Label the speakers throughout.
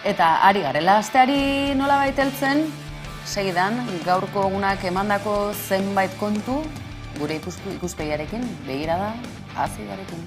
Speaker 1: Eta ari garela asteari nolabait heltzen, segidan gaurko egunak emandako zenbait kontu gure ikuspegiarekin, begirada azidarekin.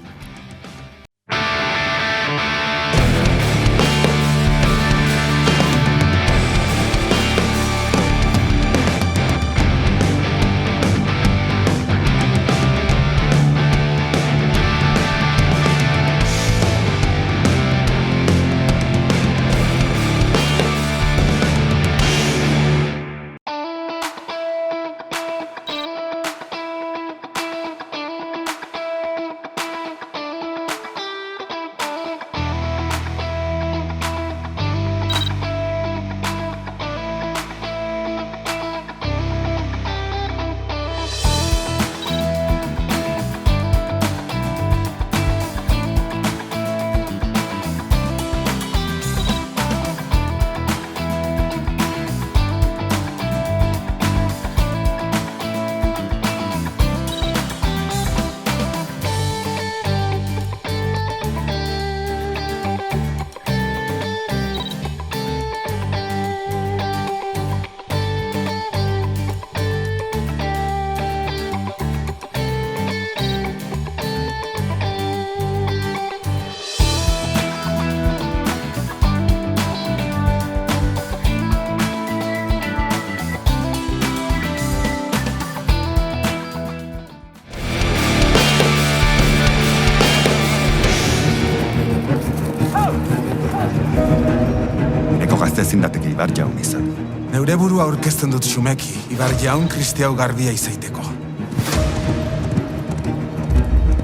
Speaker 2: Zindateke Ibar Jaun izan.
Speaker 3: Neure burua aurkezten dut xumeki, Ibar Jaun kristiau garbia izaiteko.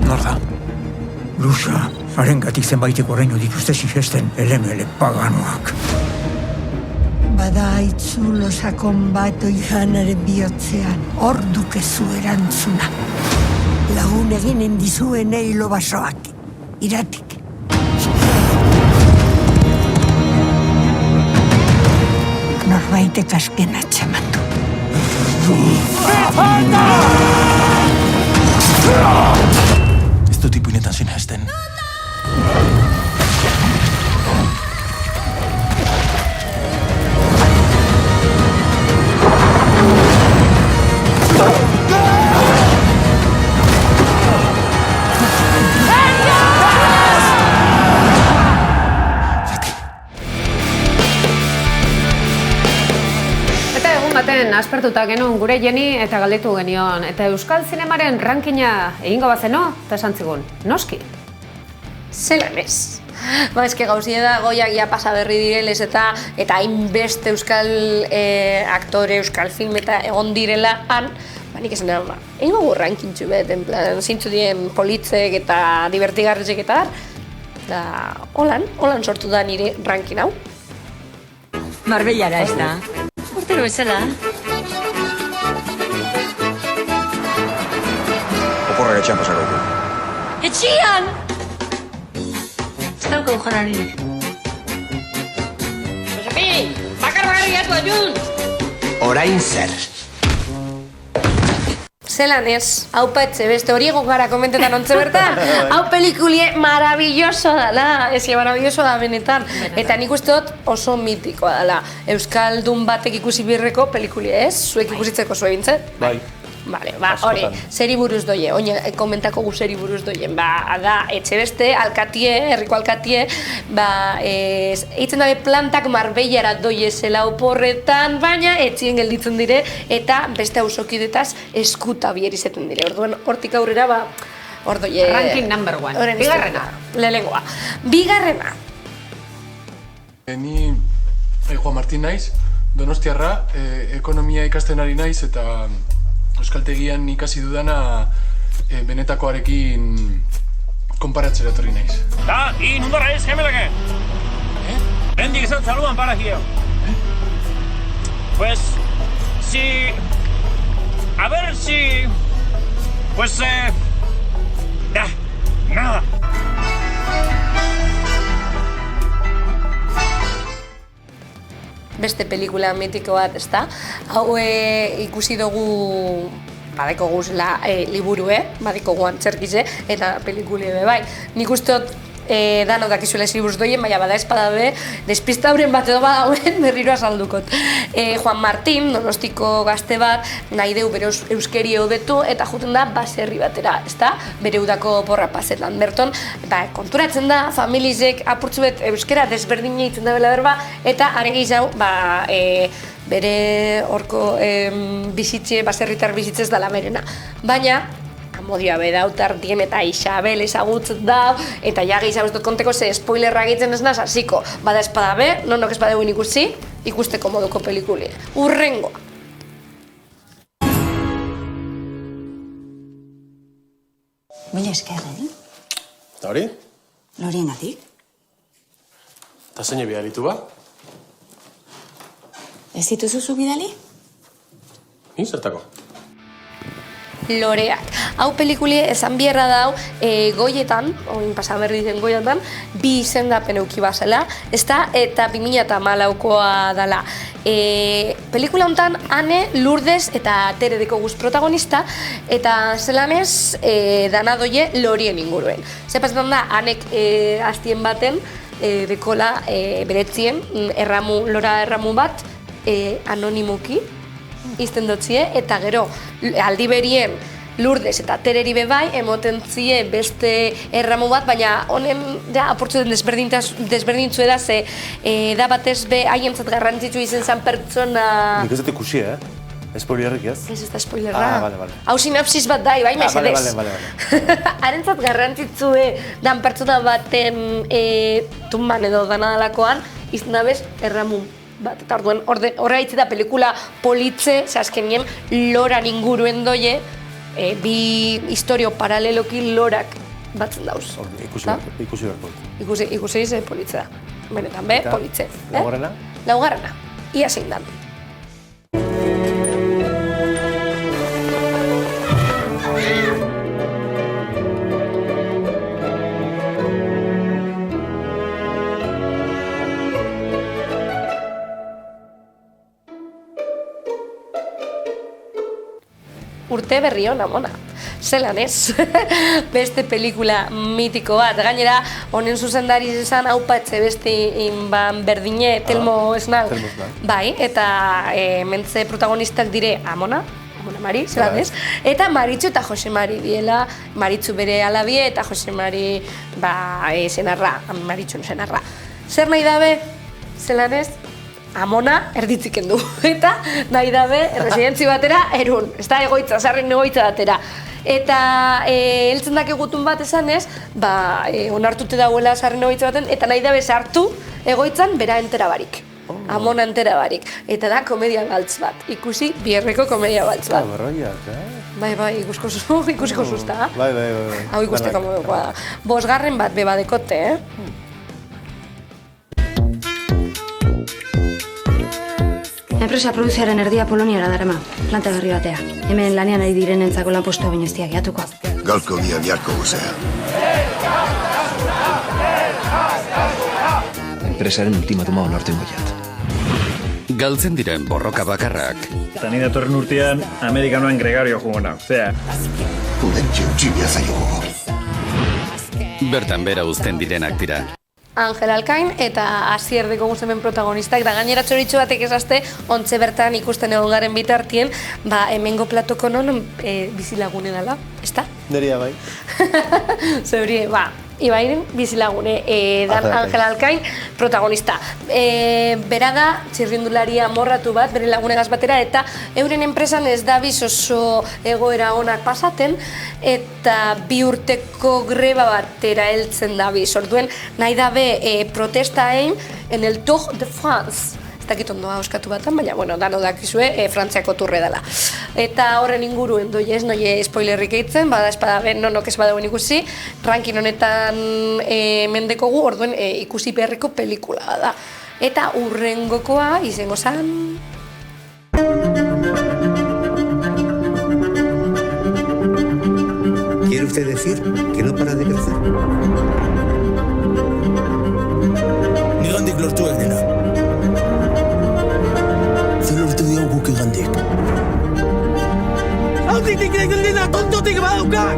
Speaker 3: Nor da?
Speaker 4: Lusa, harengatik zenbaiteko oraino dituzte sinesten elemele paganoak.
Speaker 5: Bada itzulo sakon bat oihanaren bihotzean, hor dukezu erantzuna. Lagun eginen dizuen eilo basoak, iratik. Norbaitek azken atxamatu.
Speaker 3: Ez dut ipuinetan sinesten.
Speaker 6: Aspertuta genuen gure Jeni eta galdetu genion. Eta Euskal Zinemaren rankina egingo bazeno, eta esan zigun, noski?
Speaker 7: Zelan ez. Eske gauzia da goiak ja pasa berri direlez eta hainbeste euskal aktore, euskal film eta egon direla han, nik esan da, egingo gu rankintxu bet, en plan, zintzu dien politzek eta divertigarrizek eta da, holan sortu da nire rankin hau.
Speaker 8: Marbellara ez da. Urtero bezala.
Speaker 2: Oporrak etxean pasako du.
Speaker 8: Etxian! Ez daukagu janari.
Speaker 7: Josepi, bakar gatu ajun!
Speaker 9: Orain zer.
Speaker 7: Zelan ez, hau patxe, beste hori egon gara komentetan ontze bertan. Hau pelikulie maravilloso dala, maravilloso da benetan. Eta nik uste dut oso mitikoa dala. Euskaldun batek ikusi birreko pelikulie ez? Zuek ikusitzeko zue bintzet?
Speaker 9: Bai.
Speaker 7: Vale, ori, zeri buruz doie, oin komentako gu zeri buruz doien. Da, Etxebeste, alkatie, herriko alkatie, eitzen dabe plantak Marbellara doie zela oporretan, baina etxien gelditzen dire eta beste hausokidetaz eskuta bierizeten dire. Orduan, hortik aurrera, hor doie...
Speaker 6: Ranking number 1. Bigarrena.
Speaker 7: Lehenengoa. Bigarrena.
Speaker 10: Ni Juan Martin naiz, donostiarra, ekonomia ikasten ari naiz eta euskaltegian ikasi dudana benetakoarekin konparatzera etorri naiz.
Speaker 11: Da, nundara ez gemelake! Bendik izan saludan para hier. Pues, si... A ver si... Pues, nada.
Speaker 7: Beste pelikula mitiko bat, ezta? Hau ikusi dugu badeko guzela liburu, badeko gu antzerkize, eta pelikule be bai. Nik uste dut dano dakizuela esibuz doien, baina bada espadabe, despistauren bat edo badauen berriro azaldukot. Juan Martín, Donostiko gazte bat, nahi deu bere euskeri hobetu eta juten da baserri batera, ezta? Bere udako porra pasetan. Berton, konturatzen da, familizek apurtzuet euskera desberdin egiten da bela berba, eta are gehiago, bere horko bizitze, baserritar bizitzez dala berena. Baina, amodioa bedau tartien eta Isabel ezagutzen da, eta ja gehiago ez dut konteko ze spoilerra egiten ez naz, hasiko. Bada espada be, nonok ez badeuin ikusi, ikusteko moduko pelikuli. Urrengoa.
Speaker 12: Mila esker,
Speaker 13: Eta hori?
Speaker 12: Lorienatik.
Speaker 13: Eta zein bidalitu ba?
Speaker 12: Ez dituzu zu bidali?
Speaker 13: Ni zertako?
Speaker 7: Loreak. Hau pelikuli esan bierra dau goietan, oin pasaberri den goietan, bi izendapen euki bazela, ezta, eta 2014koa dala. Pelikula hontan Ane, Lourdes eta Tere deko guz protagonista, eta zelanez dana doie Lorien inguruen. Zepazetan da, Anek hastien baten dekola beretzien lora erramu bat anonimuki izten dotzie, eta gero aldi berien Lourdes eta Tereri bebai emoten zie beste erramu bat, baina honen apurtzu den desberdintzu da, ze da batez be haientzat garrantzitsu izen zan pertsona...
Speaker 13: Nik ez dut ikusi, Spoilerrik ez?
Speaker 7: Ez da spoilerra.
Speaker 13: Bale.
Speaker 7: Hau sinopsis bat da, bai, mesedez.
Speaker 13: Bale.
Speaker 7: Harentzat garrantzitsue dan pertsona baten tumban edo danadalakoan, izan dabez erramu bat. Eta orduen, horra hitz da pelikula politze, ze azkenien loran inguruen doie, bi historio paraleloki lorak batzen dauz.
Speaker 13: Ikusi beharko.
Speaker 7: Ikusi ze politze da. Benetan be, politze.
Speaker 13: Laugarrena?
Speaker 7: Laugarrena. Ia zein dan. Urte berri hona, mona. Zelan ez, beste pelikula mitiko bat. Gainera, honen zuzendari izan haupatze beste inban berdine, Telmo Esnal. Bai, eta mentze protagonistak dire Amona Mari, zelan ez? Eta Maritxu eta Jose Mari diela, Maritxu bere alabie eta Jose Mari senarra, Maritxun senarra. Zer nahi dabe, zelan ez? Amona erditziken du, eta nahi dabe residentzi batera erun, ez da egoitza, zarren egoitza batera. Eta heltzen dakigutun bat esan ez, onartute dauela zarren egoitza baten, eta nahi dabe sartu egoitzan bera entera barik. Amona entera barik. Eta da komedia baltz bat, ikusi bierreko komedia baltz bat. Bai, ikusiko zuzta.
Speaker 13: Bai.
Speaker 7: Hau ikusteko modukoa da. 5. bat bebadekote,
Speaker 12: Enpresa produziaren erdia Poloniara darama, planta berri batea. Hemen lanean ari direnentzako lanpostua baino ez diak jatuko.
Speaker 2: Gaurko dia biharko gozea. Enpresaren ultimatuma onartu ingoiat.
Speaker 14: Galtzen diren borroka bakarrak.
Speaker 11: Eta ni datorren urtean Amerikanoan Gregario jugona, zea.
Speaker 2: Pudentxio txibia zailo.
Speaker 14: Bertan bera uzten direnak dira.
Speaker 7: Angel Alkain eta Asier deko guztemen protagonistak, da gainera txoritxo batek esazte, ontze bertan ikusten egon garen bitartien, hemengo platoko non bizilagune dela, ezta?
Speaker 13: Neria bai.
Speaker 7: Zeuri, Ibairen bizilagune, dan Angel Alkain protagonista. Bera da, txirrindularia morratu bat, bere lagunegaz batera, eta euren enpresan ez dabiz oso egoera onak pasaten, eta 2 urteko greba batera heltzen dabiz. Orduen, nahi dabe protesta egin en el Tour de France. Ez dakit ondoa oskatu batan, baina, dano dakizue, Frantziako turre dela. Eta horren inguruen doi ez, noie spoilerrik eitzen, bada espada ben nonok ez badauen ikusi, rankin honetan mendekogu, orduen ikusi beharreko pelikula da. Eta urrengokoa izango zan...
Speaker 2: ¿Quiere usted decir que no para de crecer?
Speaker 3: Nigandik lortu egdena. Zer lortu diogu igandik. Hautik egin dena tontotik badukak!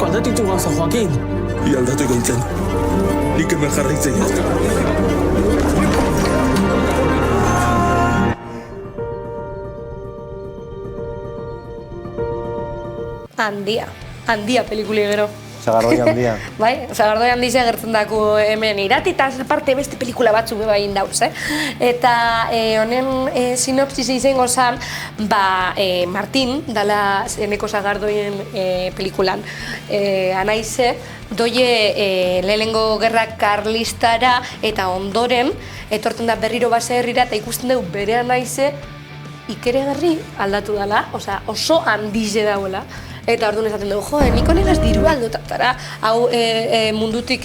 Speaker 15: asko aldatu ditu gauza, Joaquin.
Speaker 3: Ia aldatu egointzen. Nik hemen jarraitzen
Speaker 7: Handia pelikuli gero.
Speaker 13: Sagardoi handia.
Speaker 7: Bai, Sagardoi handia gertzen dako hemen irati eta parte beste pelikula batzu beba egin dauz, Eta honen sinopsisa izango zan, Martin, dala Eneko Sagardoien pelikulan, anaize, doie lehenengo gerra karlistara eta ondoren, etorten da berriro baserrira eta ikusten dugu bere anaize ikeregarri aldatu dela, oso handize dauela. Eta orduan esaten dugu, nik honegaz diru aldotatara, hau mundutik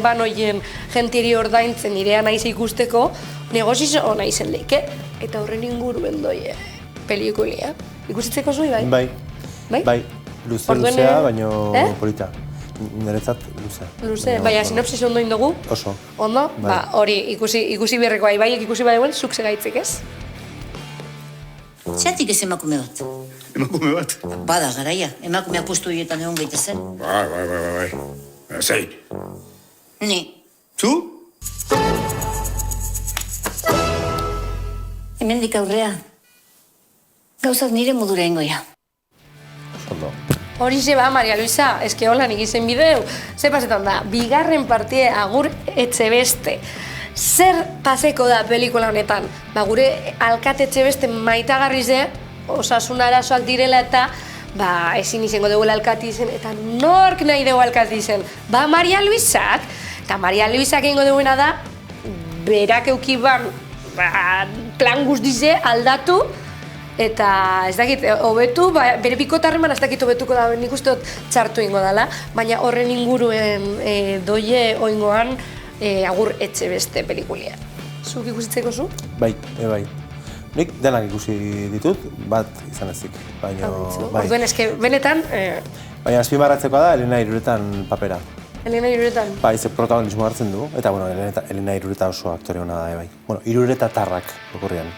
Speaker 7: banoien jentieri ordaintzen nirea naize ikusteko, negozizo hona izen leike. Eta horren inguruen doie pelikulia. Ikusitzeko zui, bai?
Speaker 13: Bai, luzea, baina polita. Niretzat luzea.
Speaker 7: Luze, baina sinopsis ondo indogu?
Speaker 13: Oso.
Speaker 7: Ondo? Hori, ikusi beharreko baiek ikusi badeuen, zuk segaitzek ez?
Speaker 8: Zeratik ez emakume bat?
Speaker 2: Emakume bat?
Speaker 8: Bada, garaia. Emakumeak postu horietan egon gaitezen.
Speaker 2: Bai. Zein?
Speaker 8: Ni.
Speaker 2: Zu?
Speaker 8: Hemendik aurrea. Gauzak nire modura ingoia.
Speaker 13: Ondo.
Speaker 7: Hori ba, Maria Luisa, eske hola nik izen bideu. Ze pasetan da, bigarren partie Agur Etxebeste. Zer paseko da pelikula honetan? Gure alkate Etxebeste maitagarri ze, osasun arazoak direla eta ezin izango dugu alkati izen, eta nork nahi dugu alkati izen? Maria Luisak, eta Maria Luisak egingo duguena da, berak eukiban plan guztize aldatu, eta ez dakit, hobetu, bere bikotarreman ez dakit hobetuko da, nik uste dut txartu ingo dela, baina horren inguruen doie oingoan Agur Etxebeste pelikulia. Zuk ikusitzeko zu?
Speaker 13: Bai. Nik denak ikusi ditut, bat izan ezik, baina...
Speaker 7: Orduen, eske, benetan...
Speaker 13: Baina azpimarratzekoa da Elena Iruretan papera.
Speaker 7: Elena Iruretan?
Speaker 13: Bai, ze protagonismo hartzen du, eta Elena Irureta oso aktore hona da, bai. Irureta tarrak, okurrian.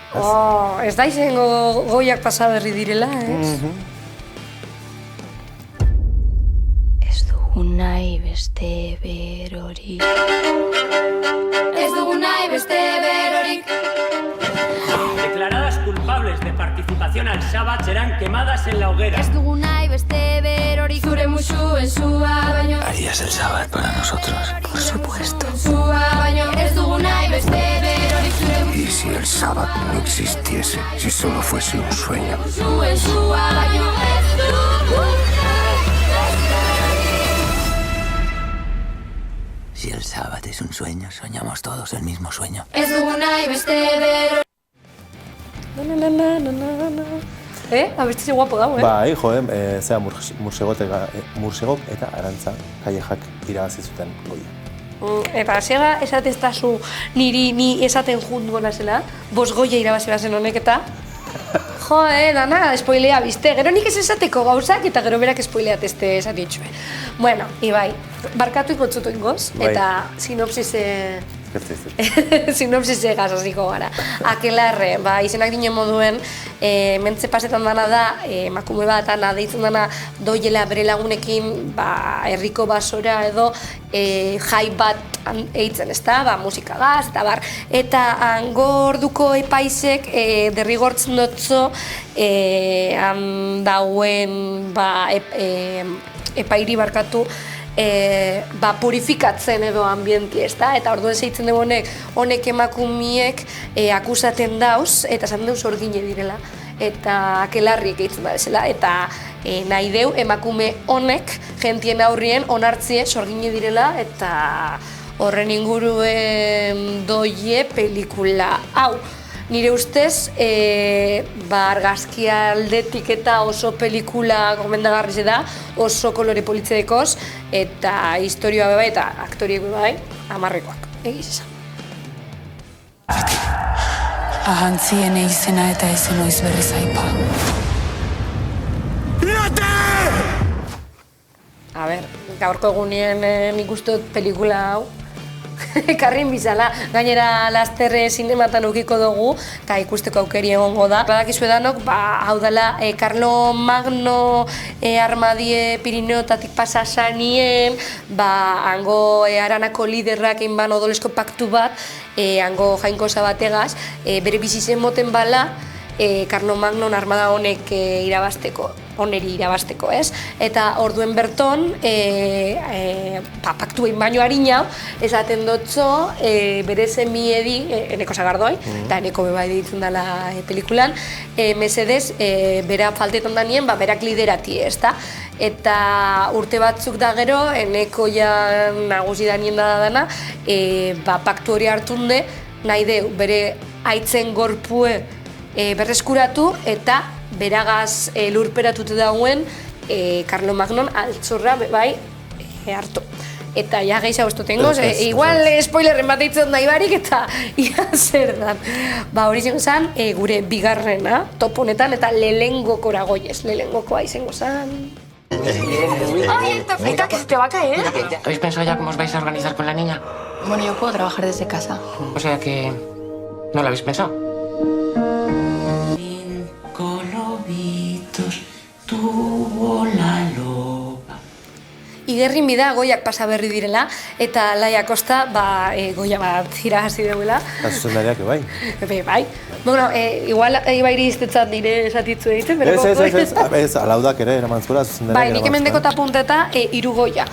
Speaker 7: Ez da izango goiak pasaberri direla, ez?
Speaker 12: Ez dugu nahi beste berorik. Ez dugu nahi beste berorik.
Speaker 11: Declaradas culpables de participación al Shabbat serán quemadas en la hoguera.
Speaker 12: Ez dugu nahi beste berorik. Zure musuen zua baino.
Speaker 2: ¿Harías el Shabbat para nosotros?
Speaker 12: Por supuesto. Zua baino. Ez dugu nahi beste berorik.
Speaker 2: ¿Y si el Shabbat no existiese? Si solo fuese un sueño.
Speaker 12: Musuen zua baino. Ez dugu
Speaker 16: Si el Shabbat es un sueño, soñamos todos el mismo sueño.
Speaker 12: Ez dugu nahi beste berorik.
Speaker 7: Abestitze guapo dago,
Speaker 13: Bai, zera Mursegok eta Arantza Kallejak irabazi zuten goia.
Speaker 7: Eta zera esateztazu ni esaten jungo nazela, 5 goia irabazi bazen honek eta... dana, spoilea bizte, gero nik ez esateko gauzak eta gero berak spoileat esatitxue. Bueno, Ibai, barkatu ikotzutu ingoz, eta sinopsise... Sinopsise gazaziko gara. Akelarre, izenak dinen moduen, mentze pasetan dana da, emakume bat, deitzen dana doiela bere lagunekin herriko basora edo jai bat eitzen, ezta, musikagaz, eta bar. Eta hango orduko epaisek derrigortzen dutzo dauen epairi barkatu purifikatzen edo ambienti, ezta? Eta orduan zeitzen dugu honek emakumiek akusaten dauz, eta esan deuz orgine direla. Eta akelarriek eitzen da bezala, eta nahi deu emakume honek jentien aurrien onartzie sorgine direla, eta horren inguruen doie pelikula hau. Nire ustez, argazki aldetik eta oso pelikula gomendagarri da, oso kolore politzedekoz, eta historioa beba eta aktoriek bai, 10-koak, egiz esan.
Speaker 17: Ahantzien izena eta ezen oiz berriz aipa.
Speaker 7: A ber, gaurko egunien nik uste dut pelikula hau karrin bizala. Gainera lasterre zinematan ukiko dugu, eta ikusteko aukeri egongo da. Badakizu edanok, hau dela, Carlo Magno armadie Pirineotatik pasa zanien, hango Aranako liderrak egin ban odolesko paktu bat, hango Jainko Zabategaz, bere bizitzen moten bala, Carlo Magnon armada honek oneri irabasteko, ez? Eta orduen berton, paktu egin baino harinau, esaten dotzo, bere semiedi, eneko Sagardoi, eta eneko beba editzen dela pelikulan, mesedez, bera faltetan da nien, berak liderati, ez da? Eta urte batzuk da gero, eneko ja nagusi da nien dana, paktu hori hartunde, nahi deu, bere aitzen gorpue berreskuratu eta beragaz lurperatute dagoen Carlo Magnon altzorra bai hartu. Eta ja gehiago ez dutengoz, igual spoilerren bat eitzen nahi barik eta ia zer dan. Hori zen gure bigarrena toponetan eta lehengokora goiez, lehengokoa izango zen.
Speaker 15: Ay, Tafita, que se te va a caer.
Speaker 18: ¿Habéis pensado ya cómo os vais a organizar con la niña?
Speaker 15: Bueno, yo puedo trabajar desde casa.
Speaker 18: O sea que... ¿no lo habéis pensado?
Speaker 15: Tuvo la loba.
Speaker 7: Igerrin bida goiak pasa berri direla, eta Laia Kosta goia bat irabazi deuela.
Speaker 13: Zuzendariak, bai.
Speaker 7: Bai. Bueno, igual ibairi iztetzat nire esatitzu egiten, pero...
Speaker 13: Ez, alaudak ere, eraman zura, zuzendariak
Speaker 7: bai, nik emendeko tapunteta hiru goia.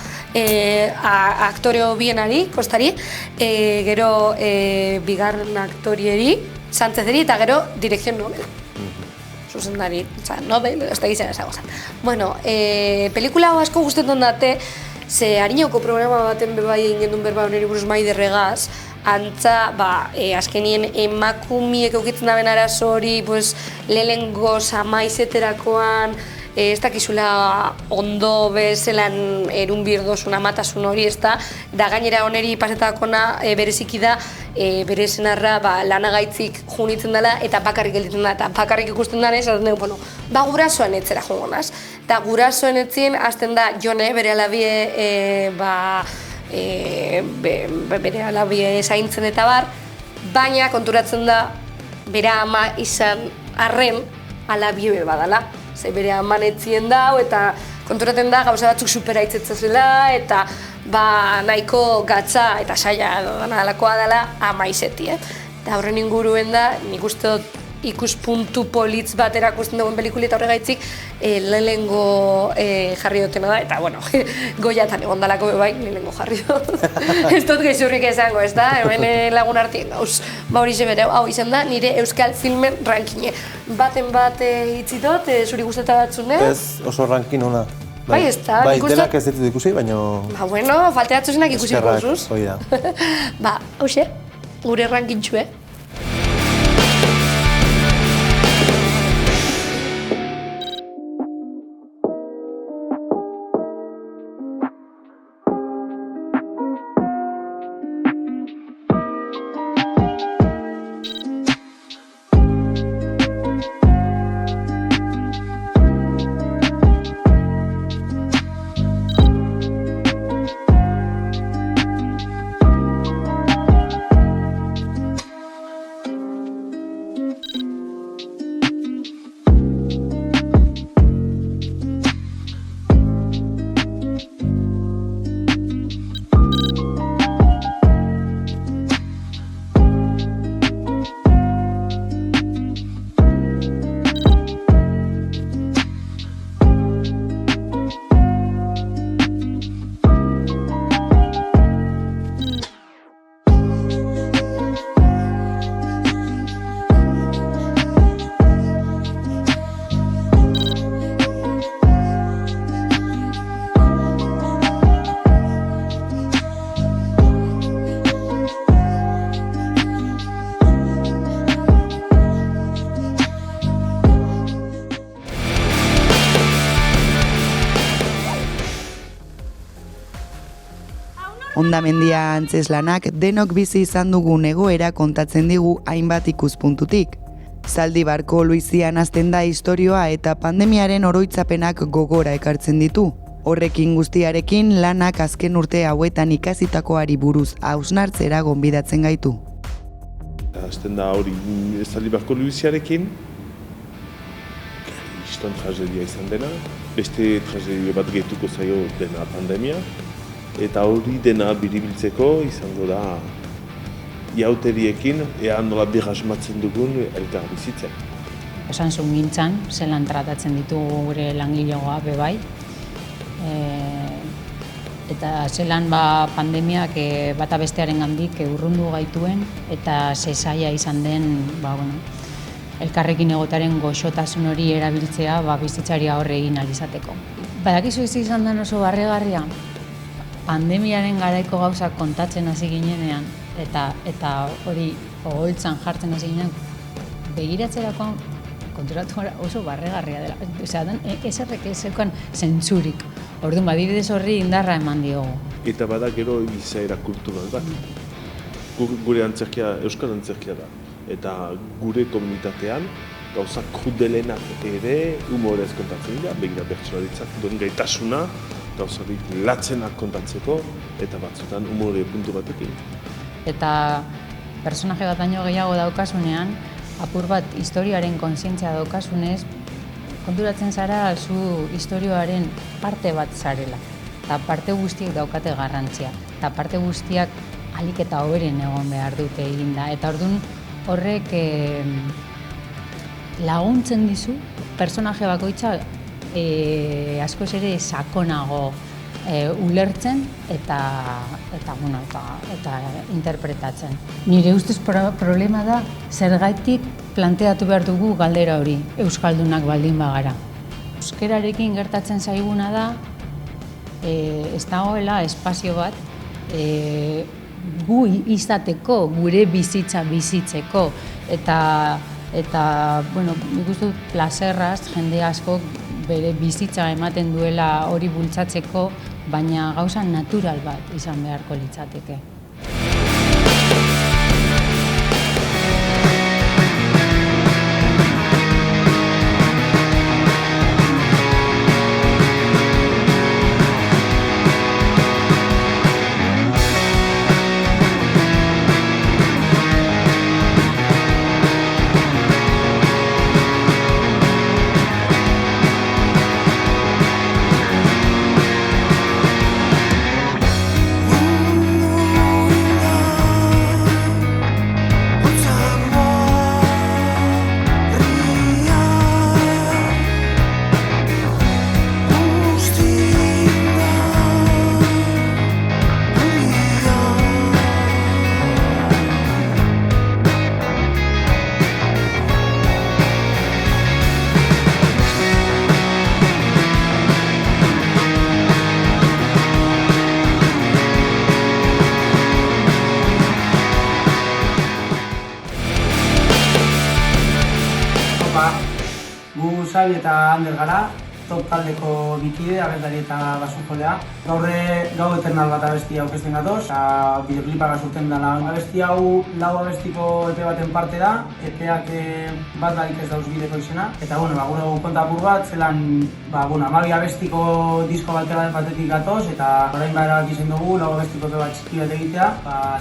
Speaker 7: Aktoreo bienari, Kostari, gero bigarren aktorieri, Sánchezeri, eta gero direkzion Nobel. Zuzendari, Nobel, ez da gizena esago zen. Bueno, pelikula hau asko gustetan date, ze harinauko programa baten bebai egin gendun berba honeri buruz Maiderregaz, antza, azkenien emakumiek eukitzen daben arazo hori, lehengo zamaizeterakoan, ez dakizula ondo bezelan erun birdozun amatasun hori, ez da gainera honeri pasetakona bereziki da, bere senarra lanagaitzik junitzen dela eta bakarrik gelditzen da, eta bakarrik ikusten da, esaten dugu, gurasoen etzera jongonaz. Eta gurasoen etzien, azten da Jone, bere alabie, bere alabie zaintzen eta bar, baina konturatzen da, bere ama izan arren alabie badala. Ze bere aman etzien dau, eta konturaten da gauza batzuk superaitzetzen zela, eta nahiko gatza eta saia alakoa dela ama izeti. Eta horren inguruen da, nik uste dut ikuspuntu politz bat erakusten dugun pelikuli eta horregaitzik lehengo jarri dutena da, eta bueno, goiatan egon dalako bai, lehengo jarri dut. Ez dut gezurrik esango, ez da, hemen lagun artien gauz. Hori bere, hau izan da, nire euskal filmen rankine. Baten bat hitzitot, zuri guztetan batzune?
Speaker 13: Ez, oso rankin hona.
Speaker 7: Bai, ez da,
Speaker 13: bai, denak ez ditut ikusi, baina...
Speaker 7: Bueno, falteatzuzenak ikusi gozuz.
Speaker 13: Eskerrak, hori da.
Speaker 7: Hauxe, gure rankintxue.
Speaker 19: Hondamendia antzeslanak denok bizi izan dugun egoera kontatzen digu hainbat ikuspuntutik. Zaldibarko Luizian hasten da istorioa eta pandemiaren oroitzapenak gogora ekartzen ditu. Horrekin guztiarekin lanak azken urte hauetan ikasitakoari buruz hausnartzera gonbidatzen gaitu.
Speaker 20: Hasten da hori Zaldibarko Luiziarekin, iston tragedia izan dena, beste tragedia bat gehituko zaio dena pandemia, eta hori dena biribiltzeko izango da iauteriekin, ea nola berrasmatzen dugun elkar bizitzen.
Speaker 21: Esan zuen gintzan, zelan tratatzen ditugu gure langilegoa bebai, eta zelan pandemiak bata bestearen gandik urrundu gaituen, eta zezaia izan den elkarrekin egotaren goxotasun hori erabiltzea bizitzari aurre egin alizateko. Badakizu izan den oso barregarria, pandemiaren garaiko gauzak kontatzen hasi ginenean, eta hori oholtzan jartzen hasi ginean, begiratzerakoan konturatu gara oso barregarria dela. Osea, eserrek ezeukan zentzurik. Orduan, badirez horri indarra eman diogu.
Speaker 20: Eta bada gero izaera kultural bat. Gure antzerkia, euskal antzerkia da. Eta gure komunitatean, gauza krudelenak ere humorez kontatzen dira, begira bertsolaritzak duen gaitasuna, gauzarik latzenak kontatzeko, eta batzutan humore puntu batekin.
Speaker 21: Eta personaje bat baino gehiago daukasunean, apur bat historiaren kontzientzia daukasunez, konturatzen zara zu historioaren parte bat zarela. Eta parte guztiak daukate garrantzia. Eta parte guztiak ahalik eta hoberen egon behar dute eginda. Eta orduan horrek laguntzen dizu, personaje bakoitza askoz ere sakonago ulertzen eta interpretatzen. Nire ustez problema da zergatik planteatu behar dugu galdera hori, euskaldunak baldin bagara. Euskararekin gertatzen zaiguna da, ez dagoela espazio bat gu izateko, gure bizitza bizitzeko, eta nik uste dut plazerraz jende asko bere bizitza ematen duela hori bultzatzeko, baina gauza natural bat izan beharko litzateke.
Speaker 22: Gu Xabi eta Ander gara, top taldeko bikide, abeslari eta basunjolea. Gau eternal bat abesti aurkezten gatoz, bideoklipa gazurten dela. Abesti hau lau abestiko epe baten parte da, epeak bat darik ez dauz bideko izena. Eta gure kontapur bat, zelan 12 abestiko disko batetik gatoz, eta orain erabaki izan dugu lau abestiko epe bat txiki bat egitea.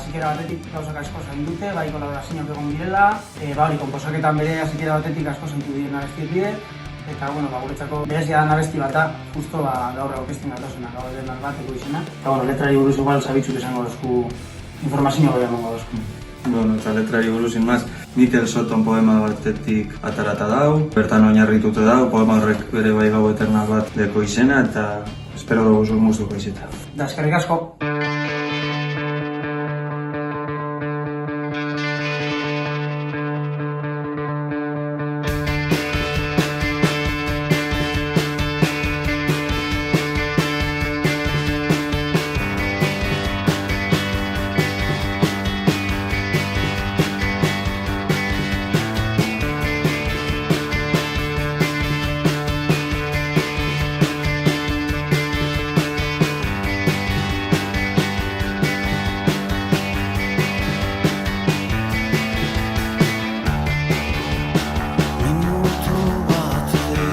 Speaker 22: Zikera batetik gauzak asko zain dute, bai kolaborazioak egon direla, konposaketan bere zikera batetik asko zaintu diren abestiek bide. Eta, guretzako berezia dan abesti bat da, justo gaur aurkezten gatozena, gaur eternal bateko izena. Eta, letrari buruz igual zabitzuk esango dozku, informazio gehiago emango dozku.
Speaker 23: Eta letrari buruz inmaz, Mikel Soton poema batetik atarata dau, bertan oinarritute dau, poema horrek bere bai gau eternal bat deko izena, eta espero dugu zuen guztuko izita.
Speaker 22: Da, eskerrik asko!
Speaker 24: Minutu bat ere,